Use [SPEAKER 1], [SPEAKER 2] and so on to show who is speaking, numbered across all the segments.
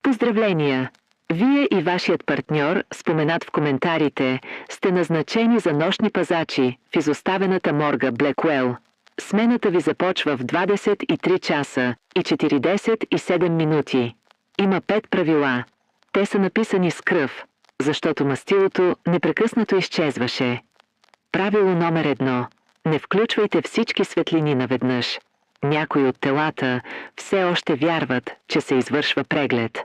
[SPEAKER 1] Поздравления! Вие и вашият партньор, споменат в коментарите, сте назначени за нощни пазачи в изоставената морга Блекуел. Смената ви започва в 23 часа и 47 минути. Има 5 правила. Те са написани с кръв, защото мастилото непрекъснато изчезваше. Правило номер 1. Не включвайте всички светлини наведнъж. Някои от телата все още вярват, че се извършва преглед.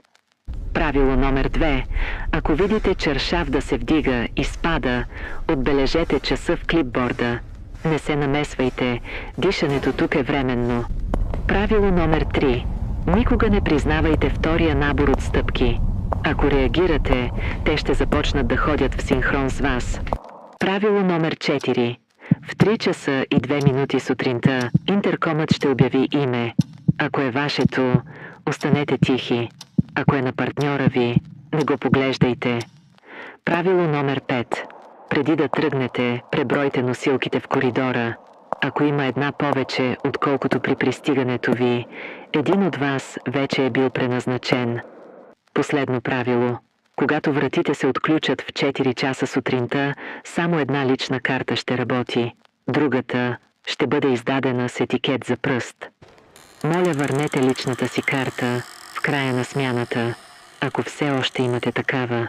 [SPEAKER 1] Правило номер 2. Ако видите чаршаф да се вдига и спада, отбележете часа в клипборда. Не се намесвайте, дишането тук е временно. Правило номер 3. Никога не признавайте втория набор от стъпки. Ако реагирате, те ще започнат да ходят в синхрон с вас. Правило номер 4. В 3 часа и 2 минути сутринта интеркомът ще обяви име. Ако е вашето, останете тихи. Ако е на партньора ви, не го поглеждайте. Правило номер 5. Преди да тръгнете, пребройте носилките в коридора. Ако има една повече, отколкото при пристигането ви, един от вас вече е бил преназначен. Последно правило. Когато вратите се отключат в 4 часа сутринта, само една лична карта ще работи. Другата ще бъде издадена с етикет за пръст. Моля, върнете личната си карта в края на смяната, ако все още имате такава.